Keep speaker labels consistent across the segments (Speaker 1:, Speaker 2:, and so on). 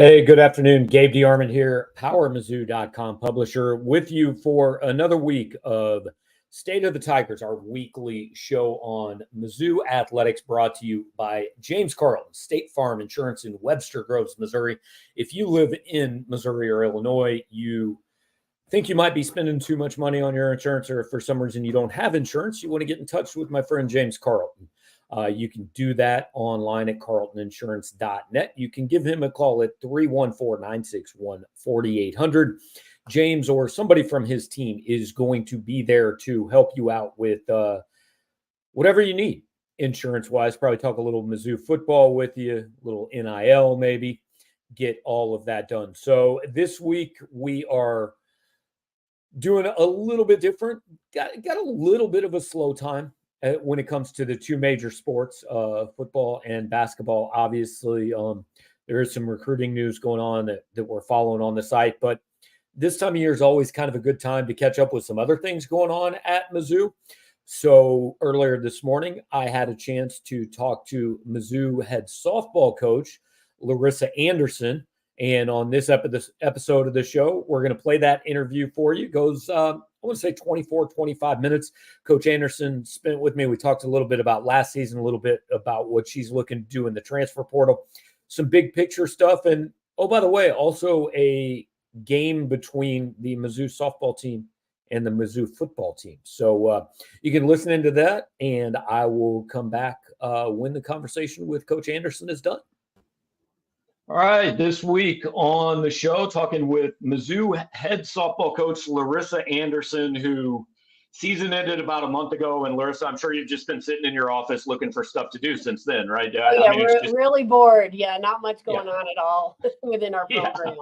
Speaker 1: Hey, good afternoon. Gabe DeArmond here, PowerMizzou.com publisher, with you for another week of State of the Tigers, our weekly show on Mizzou athletics, brought to you by James Carlton, State Farm Insurance in Webster Groves, Missouri. If you live in Missouri or Illinois, you think you might be spending too much money on your insurance, or if for some reason you don't have insurance, you want to get in touch with my friend James Carlton. You can do that online at carltoninsurance.net. You can give him a call at 314-961-4800. James or somebody from his team is going to be there to help you out with whatever you need insurance-wise. Probably talk a little Mizzou football with you, a little NIL maybe, get all of that done. So this week we are doing a little bit different. Got a little bit of a slow time when it comes to the two major sports, football and basketball. Obviously, there is some recruiting news going on that we're following on the site, but this time of year is always kind of a good time to catch up with some other things going on at Mizzou. So earlier this morning, I had a chance to talk to Mizzou head softball coach, Larissa Anderson. And on this episode of the show, we're going to play that interview for you. It goes, I want to say 24, 25 minutes. Coach Anderson spent with me. We talked a little bit about last season, a little bit about what she's looking to do in the transfer portal, some big picture stuff. And, oh, by the way, also a game between the Mizzou softball team and the Mizzou football team. So you can listen into that, and I will come back when the conversation with Coach Anderson is done. All right, this week on the show, talking with Mizzou head softball coach Larissa Anderson, who season ended about a month ago. And Larissa, I'm sure you've just been sitting in your office looking for stuff to do since then, right?
Speaker 2: Yeah, we're really bored. Yeah, not much going on at all within our program.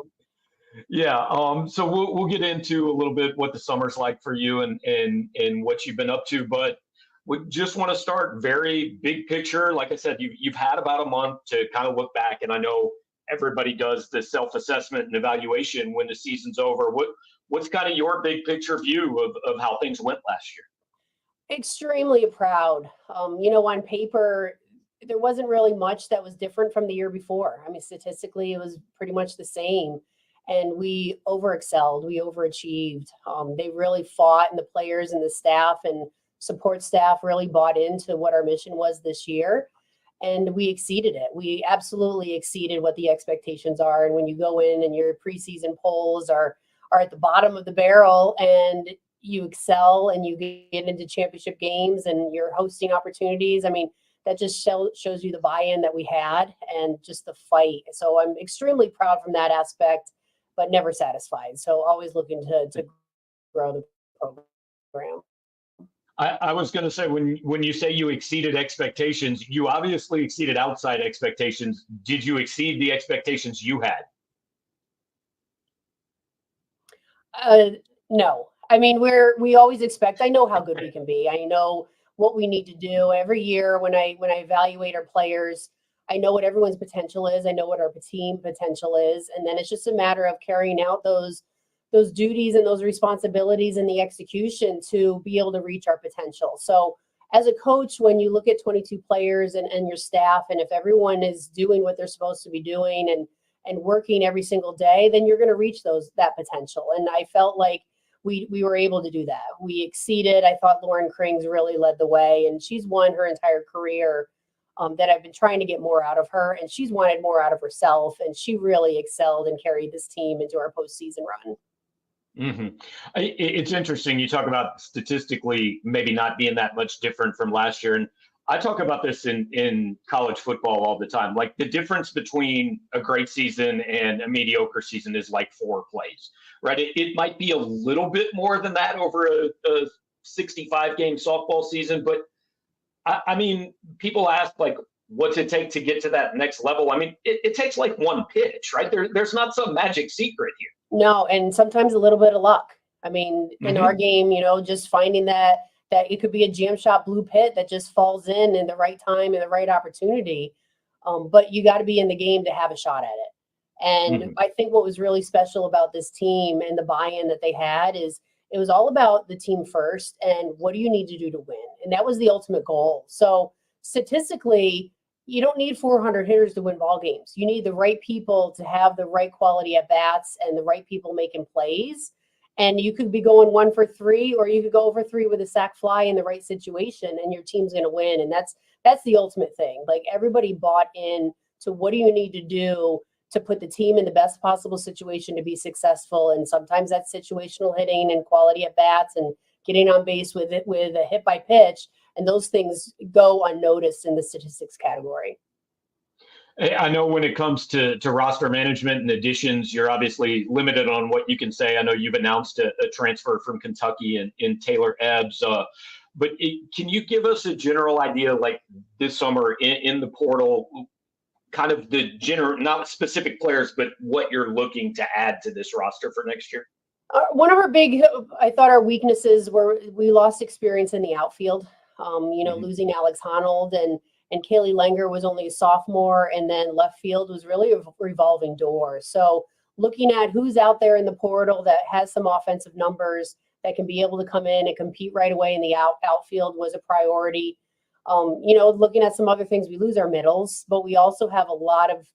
Speaker 1: So we'll get into a little bit what the summer's like for you and what you've been up to, but we just want to start very big picture. Like I said, you've had about a month to kind of look back, and I know everybody does the self-assessment and evaluation when the season's over. What's kind of your big picture view of how things went last year?
Speaker 2: Extremely proud. On paper, there wasn't really much that was different from the year before. I mean, statistically, it was pretty much the same. And we overexcelled, we overachieved. They really fought, and the players and the staff and support staff really bought into what our mission was this year. And we exceeded it. We absolutely exceeded what the expectations are. And when you go in and your preseason polls are at the bottom of the barrel, and you excel and you get into championship games and you're hosting opportunities, I mean, that just shows you the buy-in that we had and just the fight. So I'm extremely proud from that aspect, but never satisfied. So always looking to grow the program.
Speaker 1: I was going to say, when you say you exceeded expectations, you obviously exceeded outside expectations. Did you exceed the expectations you had?
Speaker 2: No. I mean, we always expect. I know how good we can be. I know what we need to do every year. When I evaluate our players, I know what everyone's potential is. I know what our team potential is, and then it's just a matter of carrying out those duties and those responsibilities and the execution to be able to reach our potential. So as a coach, when you look at 22 players and your staff, and if everyone is doing what they're supposed to be doing and working every single day, then you're going to reach that potential. And I felt like we were able to do that. We exceeded. I thought Lauren Krings really led the way, and she's won her entire career that I've been trying to get more out of her, and she's wanted more out of herself, and she really excelled and carried this team into our postseason run.
Speaker 1: Mm-hmm. It's interesting. You talk about statistically maybe not being that much different from last year. And I talk about this in college football all the time. Like, the difference between a great season and a mediocre season is like 4 plays, right? It might be a little bit more than that over a 65-game softball season. But I mean, people ask, like, what's it take to get to that next level? I mean, it takes like one pitch, right? There's not some magic secret here.
Speaker 2: No, and sometimes a little bit of luck. I mean, in our game, just finding that it could be a jam shot blue pit that just falls in the right time and the right opportunity. But you got to be in the game to have a shot at it. And I think what was really special about this team and the buy-in that they had is it was all about the team first and what do you need to do to win? And that was the ultimate goal. So statistically, you don't need 400 hitters to win ball games. You need the right people to have the right quality at bats and the right people making plays. And you could be going 1 for 3, or you could go over 3 with a sac fly in the right situation, and your team's going to win. And that's the ultimate thing. Like, everybody bought in to what do you need to do to put the team in the best possible situation to be successful. And sometimes that's situational hitting and quality at bats and getting on base with a hit by pitch. And those things go unnoticed in the statistics category.
Speaker 3: I know when it comes to roster management and additions, you're obviously limited on what you can say. I know you've announced a transfer from Kentucky in Taylor Ebbs. But can you give us a general idea, like this summer in the portal, kind of the general, not specific players, but what you're looking to add to this roster for next year?
Speaker 2: One of our weaknesses were we lost experience in the outfield. Losing Alex Honnold and Kaylee Langer was only a sophomore, and then left field was really a revolving door. So looking at who's out there in the portal that has some offensive numbers that can be able to come in and compete right away in the outfield was a priority. Looking at some other things, we lose our middles, but we also have a lot of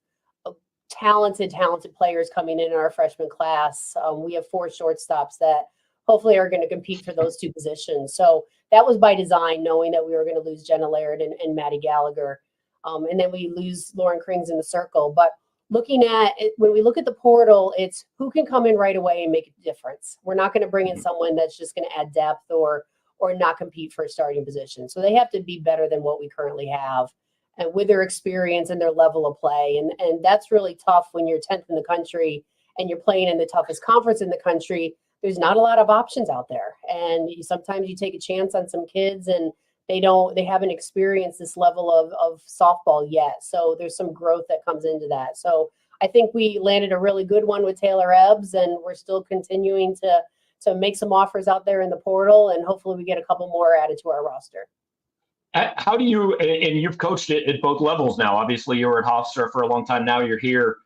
Speaker 2: talented players coming in our freshman class. We have 4 shortstops that hopefully are going to compete for those 2 positions. So that was by design, knowing that we were going to lose Jenna Laird and Maddie Gallagher. And then we lose Lauren Krings in the circle. But looking at it, when we look at the portal, it's who can come in right away and make a difference. We're not going to bring in someone that's just going to add depth or not compete for a starting position. So they have to be better than what we currently have, and with their experience and their level of play. And that's really tough when you're 10th in the country and you're playing in the toughest conference in the country. There's not a lot of options out there. And sometimes you take a chance on some kids and they haven't experienced this level of softball yet. So there's some growth that comes into that. So I think we landed a really good one with Taylor Ebbs, and we're still continuing to make some offers out there in the portal, and hopefully we get a couple more added to our roster.
Speaker 3: How do you, and you've coached it at both levels now, obviously you were at Hofstra for a long time, now you're here.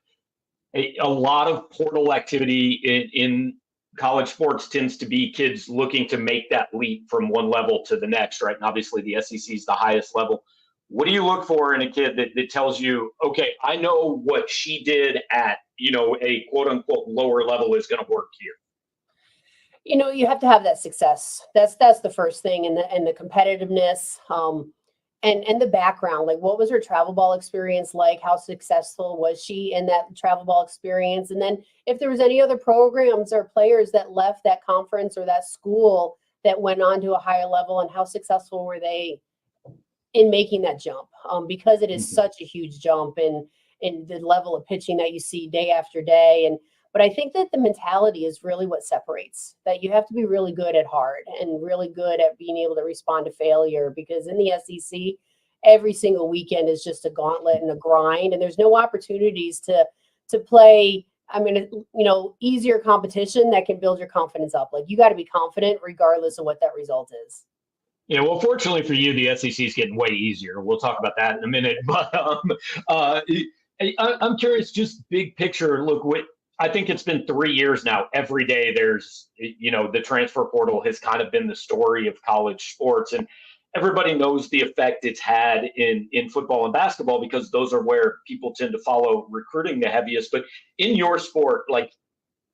Speaker 3: A lot of portal activity in college sports tends to be kids looking to make that leap from one level to the next, right? And obviously the SEC is the highest level. What do you look for in a kid that tells you, okay, I know what she did at, a quote unquote lower level is going to work here?
Speaker 2: You have to have that success. That's the first thing, and the competitiveness, and the background. Like, what was her travel ball experience like? How successful was she in that travel ball experience? And then if there was any other programs or players that left that conference or that school that went on to a higher level, and how successful were they in making that jump? Because it is such a huge jump in the level of pitching that you see day after day. But I think that the mentality is really what separates, that you have to be really good at hard and really good at being able to respond to failure, because in the SEC, every single weekend is just a gauntlet and a grind, and there's no opportunities to play, easier competition that can build your confidence up. Like, you got to be confident regardless of what that result is.
Speaker 3: Yeah, well, fortunately for you, the SEC is getting way easier. We'll talk about that in a minute. But I'm curious, just big picture, look, I think it's been 3 years now. Every day there's, the transfer portal has kind of been the story of college sports, and everybody knows the effect it's had in football and basketball, because those are where people tend to follow recruiting the heaviest. But in your sport, like,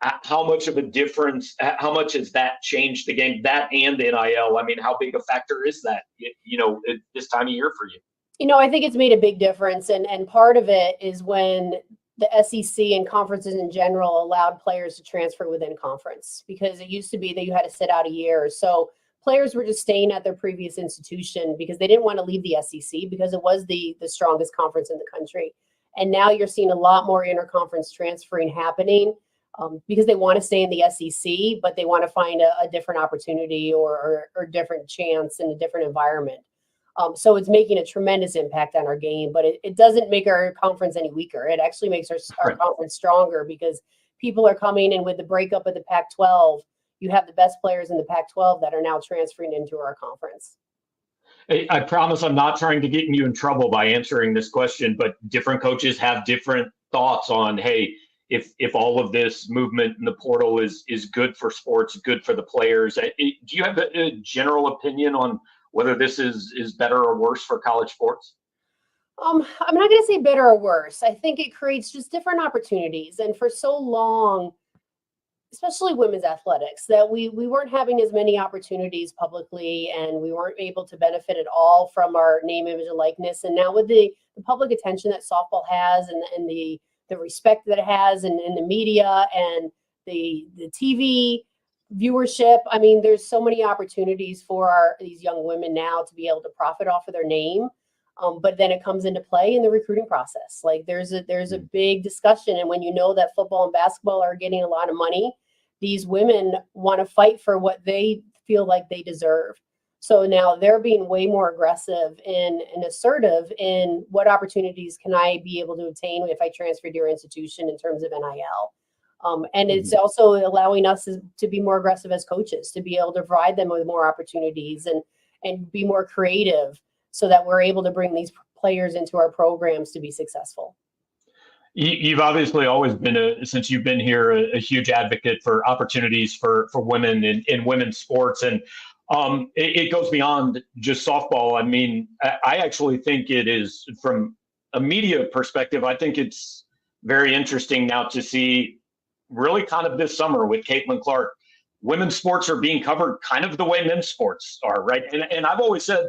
Speaker 3: how much of a difference, how much has that changed the game, that and NIL? I mean, how big a factor is that, at this time of year for you?
Speaker 2: I think it's made a big difference. And part of it is when the SEC and conferences in general allowed players to transfer within conference, because it used to be that you had to sit out a year. So players were just staying at their previous institution because they didn't want to leave the SEC, because it was the strongest conference in the country. And now you're seeing a lot more interconference transferring happening, because they want to stay in the SEC, but they want to find a different opportunity or different chance in a different environment. So it's making a tremendous impact on our game, but it doesn't make our conference any weaker. It actually makes our conference stronger, because people are coming in. With the breakup of the Pac-12, you have the best players in the Pac-12 that are now transferring into our conference.
Speaker 3: I promise I'm not trying to get you in trouble by answering this question, but different coaches have different thoughts on, hey, if all of this movement in the portal is good for sports, good for the players. Do you have a general opinion on whether this is better or worse for college sports?
Speaker 2: I'm not going to say better or worse. I think it creates just different opportunities. And for so long, especially women's athletics, that we weren't having as many opportunities publicly, and we weren't able to benefit at all from our name, image, and likeness. And now with the public attention that softball has, and the respect that it has in the media and the TV viewership, I mean, there's so many opportunities for these young women now to be able to profit off of their name. But then it comes into play in the recruiting process. Like there's a big discussion. And when you know that football and basketball are getting a lot of money, these women want to fight for what they feel like they deserve. So now they're being way more aggressive and assertive in what opportunities can I be able to obtain if I transfer to your institution in terms of NIL. And it's also allowing us to be more aggressive as coaches, to be able to provide them with more opportunities and be more creative, so that we're able to bring these players into our programs to be successful.
Speaker 3: You've obviously always been, since you've been here, a huge advocate for opportunities for women in women's sports. And it goes beyond just softball. I mean, I actually think it is, from a media perspective, I think it's very interesting now to see, really kind of this summer with Caitlin Clark, women's sports are being covered kind of the way men's sports are, right? And I've always said,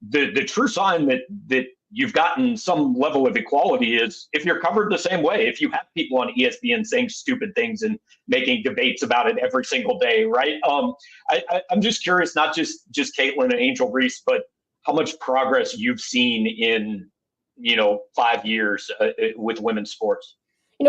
Speaker 3: the true sign that you've gotten some level of equality is if you're covered the same way, if you have people on ESPN saying stupid things and making debates about it every single day, right? I'm just curious, not just Caitlin and Angel Reese, but how much progress you've seen in 5 years with women's sports.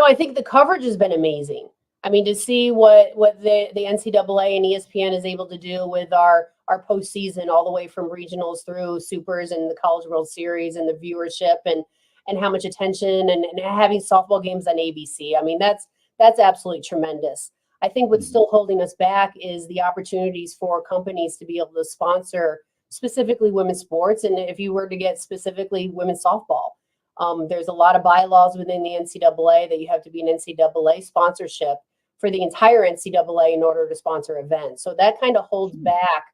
Speaker 2: I think the coverage has been amazing. I mean, to see what the NCAA and ESPN is able to do with our postseason, all the way from regionals through supers and the College World Series, and the viewership and how much attention, and having softball games on ABC. I mean, that's absolutely tremendous. I think what's still holding us back is the opportunities for companies to be able to sponsor specifically women's sports. And if you were to get specifically women's softball, there's a lot of bylaws within the NCAA that you have to be an NCAA sponsorship for the entire NCAA in order to sponsor events. So that kind of holds back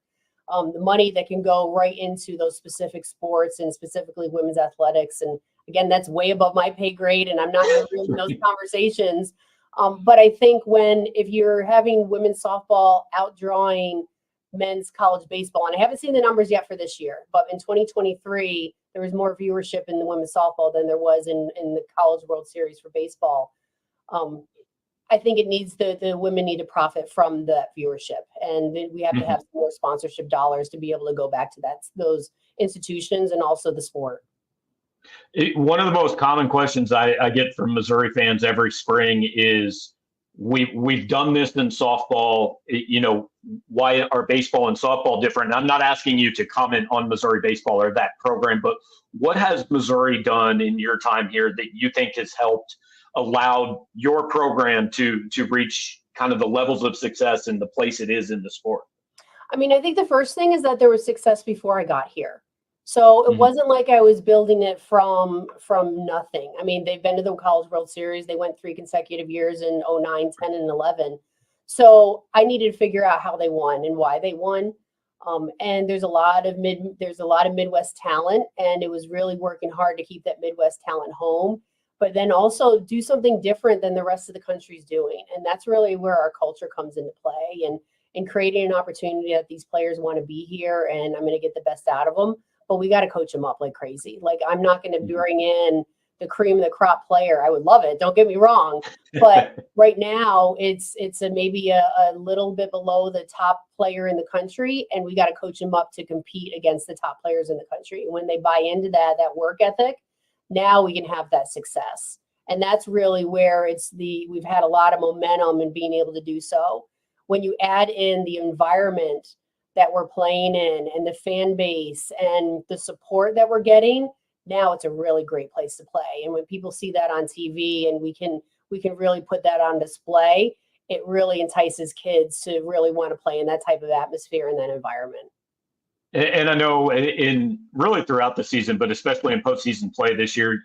Speaker 2: the money that can go right into those specific sports, and specifically women's athletics. And again, that's way above my pay grade, and I'm not really in those conversations. But I think if you're having women's softball outdrawing men's college baseball, and I haven't seen the numbers yet for this year, but in 2023, there was more viewership in the women's softball than there was in the College World Series for baseball. I think the women need to profit from that viewership, and we have to have some more sponsorship dollars to be able to go back to those institutions and also the sport.
Speaker 3: One of the most common questions I get from Missouri fans every spring is, we've done this in softball, why are baseball and softball different? And I'm not asking you to comment on Missouri baseball or that program, but what has Missouri done in your time here that you think has allowed your program to reach kind of the levels of success and the place it is in the sport?
Speaker 2: I mean, I think the first thing is that there was success before I got here. So it wasn't like I was building it from nothing. I mean, they've been to the College World Series. They went 3 consecutive years in 09, 10, and 11. So I needed to figure out how they won and why they won. And there's a lot of Midwest talent, and it was really working hard to keep that Midwest talent home, but then also do something different than the rest of the country's doing. And that's really where our culture comes into play, and creating an opportunity that these players want to be here, and I'm going to get the best out of them. But we got to coach them up like crazy. Like, I'm not going to bring in the cream of the crop player. I would love it, don't get me wrong. But right now it's maybe a little bit below the top player in the country, and we got to coach them up to compete against the top players in the country. And when they buy into that work ethic, now we can have that success. And that's really where we've had a lot of momentum in being able to do so. When you add in the environment that we're playing in, and the fan base and the support that we're getting, now it's a really great place to play. And when people see that on TV, and we can really put that on display, it really entices kids to really want to play in that type of atmosphere and that environment.
Speaker 3: And I know in really throughout the season, but especially in postseason play this year,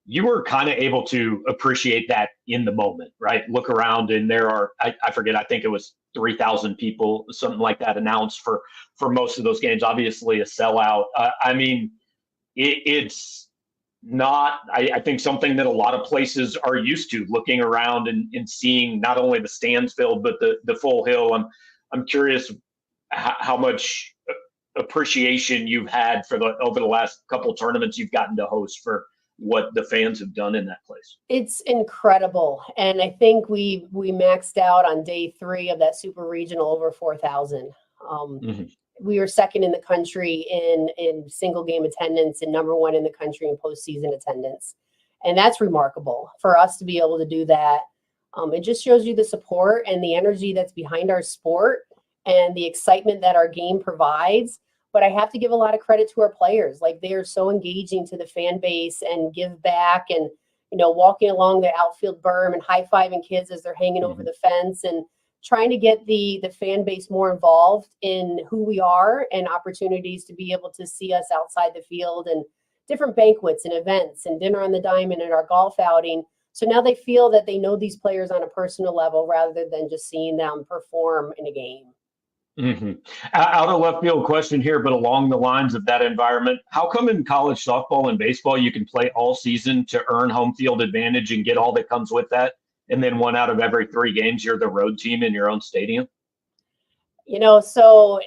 Speaker 3: you were kind of able to appreciate that in the moment, right? Look around, and there are, I forget, I think it was 3,000 people, something like that, announced for most of those games. Obviously a sellout. I mean, it's not, I think, something that a lot of places are used to, looking around and seeing not only the stands filled, but the full hill. I'm curious how much appreciation you've had for over the last couple tournaments you've gotten to host for what the fans have done in that place.
Speaker 2: It's incredible. And I think we maxed out on day 3 of that super regional over 4,000. We were second in the country in single game attendance and number 1 in the country in postseason attendance. And that's remarkable for us to be able to do that. It just shows you the support and the energy that's behind our sport and the excitement that our game provides. But I have to give a lot of credit to our players. Like, they are so engaging to the fan base and give back, and, walking along the outfield berm and high-fiving kids as they're hanging over the fence, and trying to get the fan base more involved in who we are and opportunities to be able to see us outside the field and different banquets and events and dinner on the diamond and our golf outing. So now they feel that they know these players on a personal level rather than just seeing them perform in a game.
Speaker 3: Out of left field question here, but along the lines of that environment, how come in college softball and baseball you can play all season to earn home field advantage and get all that comes with that, and then 1 out of every 3 games you're the road team in your own stadium?
Speaker 2: So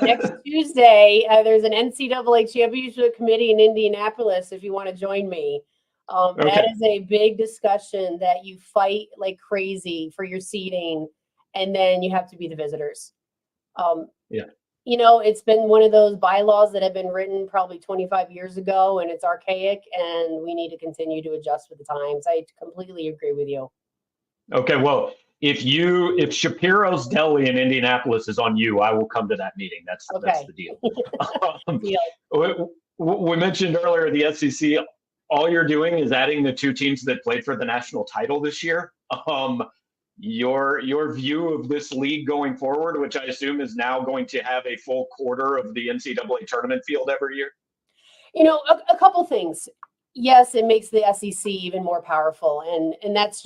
Speaker 2: next Tuesday, there's an NCAA championship committee in Indianapolis if you want to join me. That is a big discussion that you fight like crazy for your seating, and then you have to be the visitors. It's been one of those bylaws that have been written probably 25 years ago, and it's archaic, and we need to continue to adjust with the times. I completely agree with you.
Speaker 3: Okay, well, if Shapiro's Deli in Indianapolis is on you, I will come to that meeting. That's the deal. We mentioned earlier the SEC. All you're doing is adding the 2 teams that played for the national title this year. Your view of this league going forward, which I assume is now going to have a full quarter of the NCAA tournament field every year?
Speaker 2: A couple things. Yes, it makes the SEC even more powerful, and that's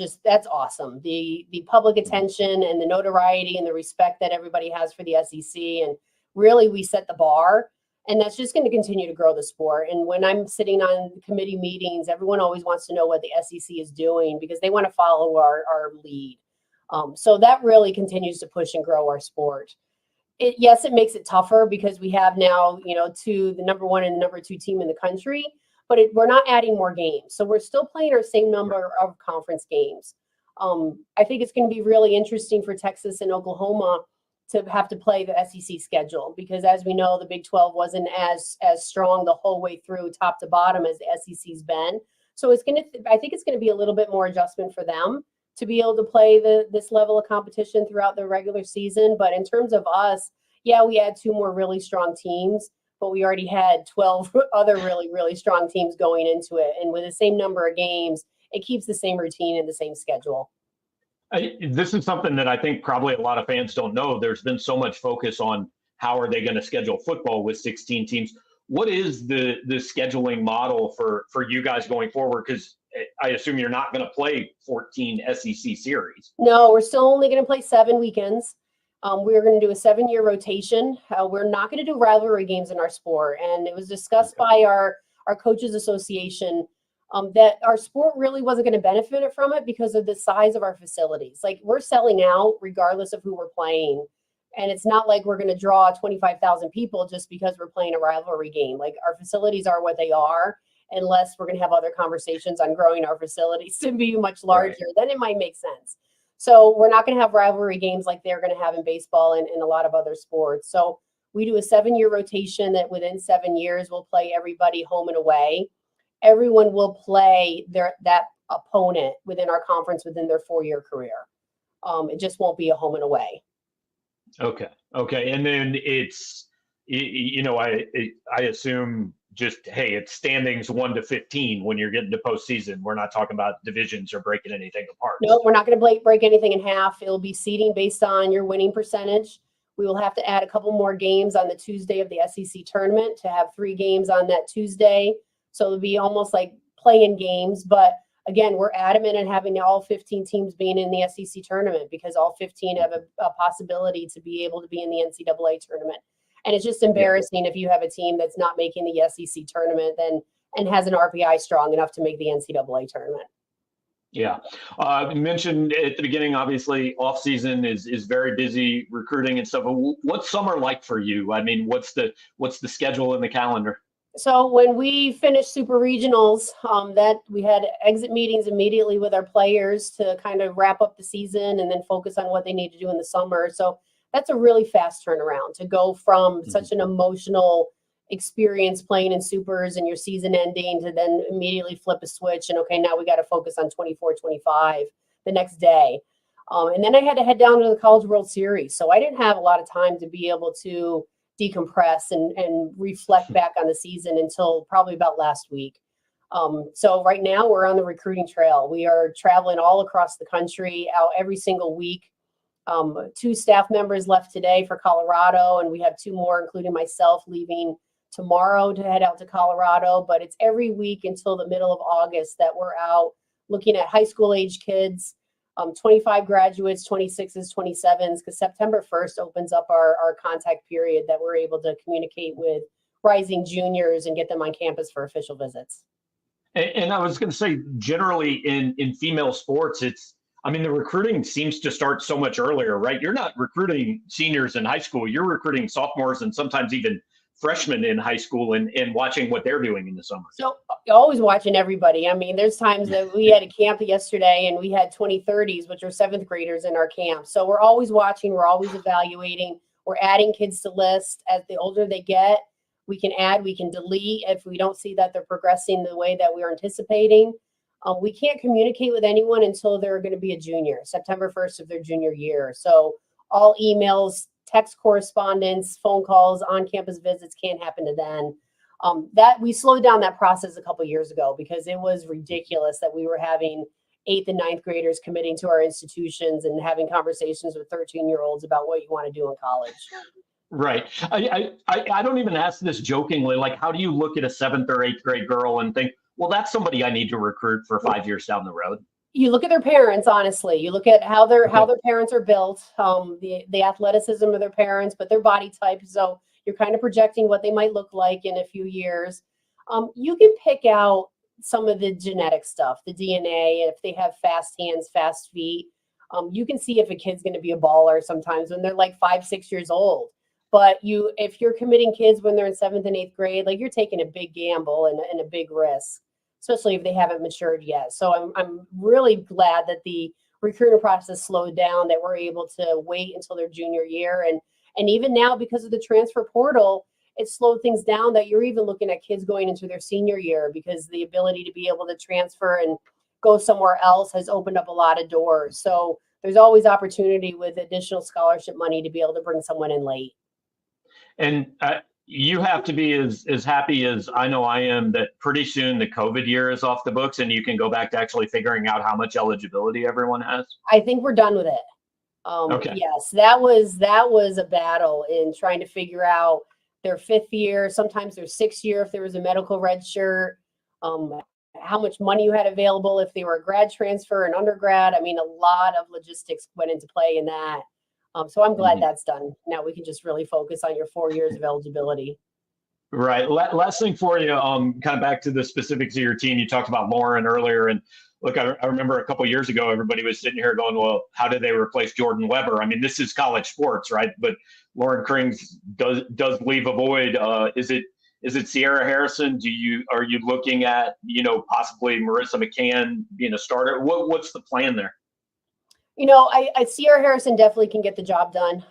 Speaker 2: awesome. The public attention and the notoriety and the respect that everybody has for the SEC, and really we set the bar, and that's just going to continue to grow the sport. And when I'm sitting on committee meetings, everyone always wants to know what the SEC is doing because they want to follow our lead. So that really continues to push and grow our sport. Yes, it makes it tougher because we have now, the number 1 and number 2 team in the country, but we're not adding more games. So we're still playing our same number of conference games. I think it's going to be really interesting for Texas and Oklahoma to have to play the SEC schedule because, as we know, the Big 12 wasn't as strong the whole way through top to bottom as the SEC's been. So I think it's going to be a little bit more adjustment for them to be able to play this level of competition throughout the regular season. But in terms of us, yeah, we had 2 more really strong teams, but we already had 12 other really, really strong teams going into it. And with the same number of games, it keeps the same routine and the same schedule.
Speaker 3: This is something that I think probably a lot of fans don't know. There's been so much focus on how are they going to schedule football with 16 teams. What is the scheduling model for you guys going forward? Because I assume you're not going to play 14 SEC series.
Speaker 2: No, we're still only going to play 7 weekends. We're going to do a 7-year rotation. We're not going to do rivalry games in our sport. And it was discussed by our coaches association that our sport really wasn't going to benefit from it because of the size of our facilities. Like, we're selling out regardless of who we're playing. And it's not like we're going to draw 25,000 people just because we're playing a rivalry game. Like, our facilities are what they are, unless we're going to have other conversations on growing our facilities to be much larger. Right. Then it might make sense. So we're not going to have rivalry games like they're going to have in baseball and a lot of other sports. So we do a 7-year rotation that within 7 years we'll play everybody home and away. Everyone will play that opponent within our conference within their 4-year career. It just won't be a home and away.
Speaker 3: Okay. And then it's, I assume just, hey, it's standings 1 to 15 when you're getting to postseason. We're not talking about divisions or breaking anything apart.
Speaker 2: No, we're not going to break anything in half. It'll be seeding based on your winning percentage. We will have to add a couple more games on the Tuesday of the SEC tournament to have 3 games on that Tuesday. So it'll be almost like playing games. But again, we're adamant in having all 15 teams being in the SEC tournament because all 15 have a possibility to be able to be in the NCAA tournament. And it's just embarrassing if you have a team that's not making the SEC tournament, then and has an RPI strong enough to make the NCAA tournament.
Speaker 3: Yeah. You mentioned at the beginning, obviously off season is very busy recruiting and stuff. What's summer like for you? I mean, what's the schedule in the calendar?
Speaker 2: So when we finished super regionals, that we had exit meetings immediately with our players to kind of wrap up the season and then focus on what they need to do in the summer. So that's a really fast turnaround to go from such an emotional experience playing in supers and your season ending to then immediately flip a switch and okay, now we got to focus on 24-25 the next day. And then I had to head down to the College World Series. So I didn't have a lot of time to be able to decompress and reflect back on the season until probably about last week. So right now we're on the recruiting trail. We are traveling all across the country out every single week. 2 staff members left today for Colorado, and we have 2 more, including myself, leaving tomorrow to head out to Colorado. But it's every week until the middle of August that we're out looking at high school age kids, 25 graduates, 26s, 27s, because September 1st opens up our contact period that we're able to communicate with rising juniors and get them on campus for official visits.
Speaker 3: And I was going to say, generally in female sports, the recruiting seems to start so much earlier, right? You're not recruiting seniors in high school. You're recruiting sophomores and sometimes even freshmen in high school and watching what they're doing in the summer.
Speaker 2: So always watching everybody. I mean, there's times that we had a camp yesterday and we had 2030s, which are 7th graders in our camp. So we're always watching. We're always evaluating. We're adding kids to lists. As the older they get, we can add, we can delete if we don't see that they're progressing the way that we're anticipating. We can't communicate with anyone until they're going to be a junior, September 1st of their junior year. So all emails, text correspondence, phone calls, on-campus visits can't happen to then. That we slowed down that process a couple of years ago because it was ridiculous that we were having 8th and 9th graders committing to our institutions and having conversations with 13-year-olds about what you want to do in college.
Speaker 3: Right. I don't even ask this jokingly. Like, how do you look at a 7th or 8th grade girl and think, well, that's somebody I need to recruit for 5 years down the road?
Speaker 2: You look at their parents, honestly. You look at how their parents are built, the athleticism of their parents, but their body type. So you're kind of projecting what they might look like in a few years. You can pick out some of the genetic stuff, the DNA, if they have fast hands, fast feet. You can see if a kid's going to be a baller sometimes when they're like 5, 6 years old. But if you're committing kids when they're in 7th and 8th grade, like you're taking a big gamble and a big risk, especially if they haven't matured yet. So I'm really glad that the recruiting process slowed down, that we're able to wait until their junior year. And even now, because of the transfer portal, it slowed things down that you're even looking at kids going into their senior year because the ability to be able to transfer and go somewhere else has opened up a lot of doors. So there's always opportunity with additional scholarship money to be able to bring someone in late.
Speaker 3: And you have to be as happy as I know I am that pretty soon the COVID year is off the books and you can go back to actually figuring out how much eligibility everyone has.
Speaker 2: I think we're done with it.
Speaker 3: Okay.
Speaker 2: Yes, that was a battle in trying to figure out their 5th year, sometimes their 6th year if there was a medical red shirt, how much money you had available if they were a grad transfer, an undergrad. I mean, a lot of logistics went into play in that. So I'm glad that's done. Now we can just really focus on your 4 years of eligibility.
Speaker 3: Right. Last thing for you, kind of back to the specifics of your team. You talked about Lauren earlier, and look, I remember a couple of years ago, everybody was sitting here going, "Well, how did they replace Jordan Weber?" I mean, this is college sports, right? But Lauren Krings does leave a void. Is it Sierra Harrison? Are you looking at possibly Marissa McCann being a starter? What's the plan there?
Speaker 2: I Sierra Harrison definitely can get the job done.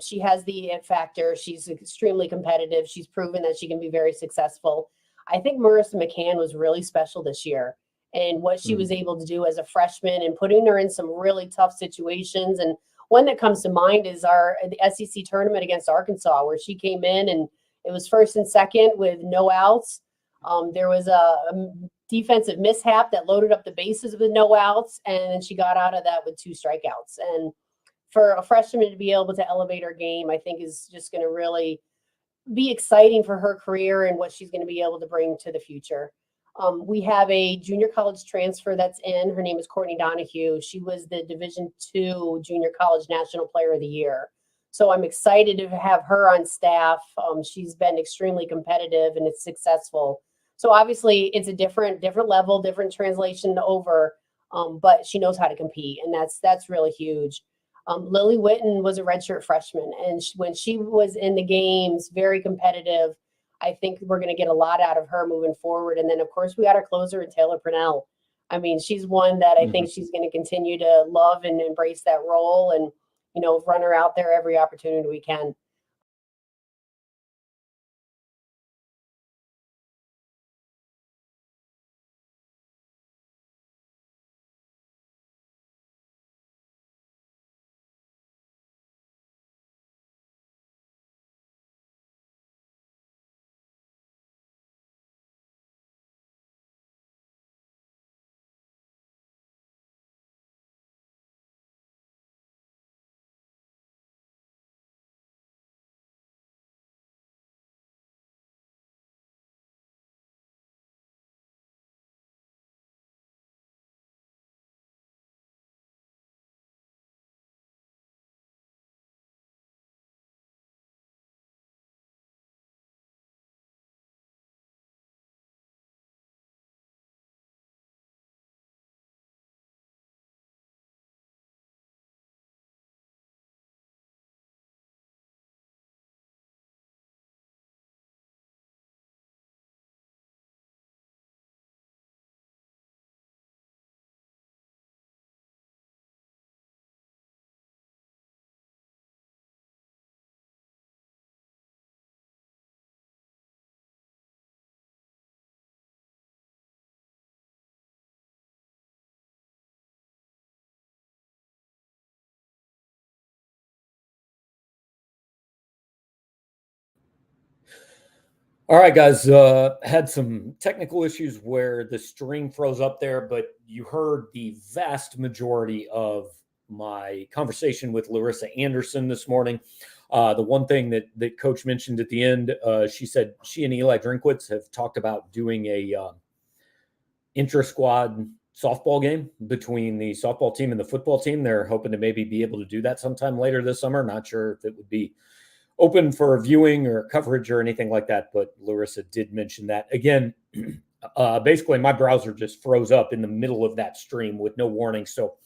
Speaker 2: She has the it factor. She's extremely competitive. She's proven that she can be very successful. I think Marissa McCann was really special this year and what she was able to do as a freshman and putting her in some really tough situations. And one that comes to mind is the SEC tournament against Arkansas, where she came in and it was 1st and 2nd with no outs. There was a defensive mishap that loaded up the bases with no outs, and then she got out of that with 2 strikeouts. And for a freshman to be able to elevate her game, I think is just going to really be exciting for her career and what she's going to be able to bring to the future. We have a junior college transfer that's in. Her name is Courtney Donahue. She was the Division II Junior College National Player of the Year. So I'm excited to have her on staff. She's been extremely competitive and it's successful. So obviously it's a different level, different translation over, but she knows how to compete, and that's really huge. Lily Witten was a redshirt freshman, and when she was in the games, very competitive. I think we're going to get a lot out of her moving forward. And then, of course, we got our closer, Taylor Purnell. I mean, she's one that I think she's going to continue to love and embrace that role, and, run her out there every opportunity we can.
Speaker 1: All right, guys, had some technical issues where the stream froze up there, but you heard the vast majority of my conversation with Larissa Anderson this morning. The one thing that Coach mentioned at the end, she said she and Eli Drinkwitz have talked about doing a intra-squad softball game between the softball team and the football team. They're hoping to maybe be able to do that sometime later this summer. Not sure if it would be open for viewing or coverage or anything like that, but Larissa did mention that. Again, basically my browser just froze up in the middle of that stream with no warning. So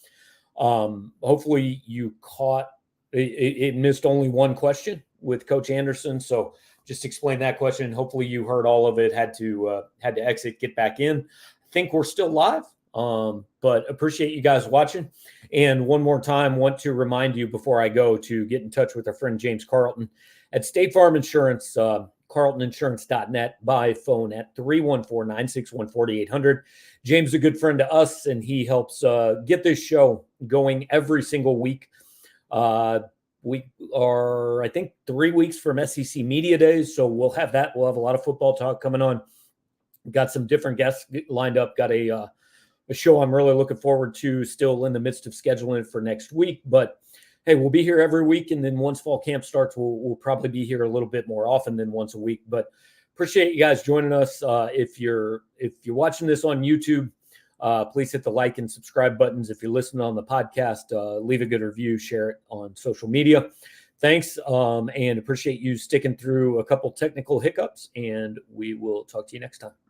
Speaker 1: hopefully you caught it missed only one question with Coach Anderson. So just explain that question. Hopefully you heard all of it, had to exit, get back in. I think we're still live, but appreciate you guys watching. And one more time, want to remind you before I go to get in touch with our friend James Carlton at State Farm Insurance, carltoninsurance.net, by phone at 314-961-4800. James is a good friend to us, and he helps get this show going every single week. We are, I think, 3 weeks from SEC Media Days, so we'll have that. We'll have a lot of football talk coming on. Got some different guests lined up. Got a show I'm really looking forward to, still in the midst of scheduling it for next week. But hey, we'll be here every week. And then once fall camp starts, we'll probably be here a little bit more often than once a week. But appreciate you guys joining us. If you're watching this on YouTube, please hit the like and subscribe buttons. If you're listening on the podcast, leave a good review, share it on social media. Thanks. And appreciate you sticking through a couple technical hiccups, and we will talk to you next time.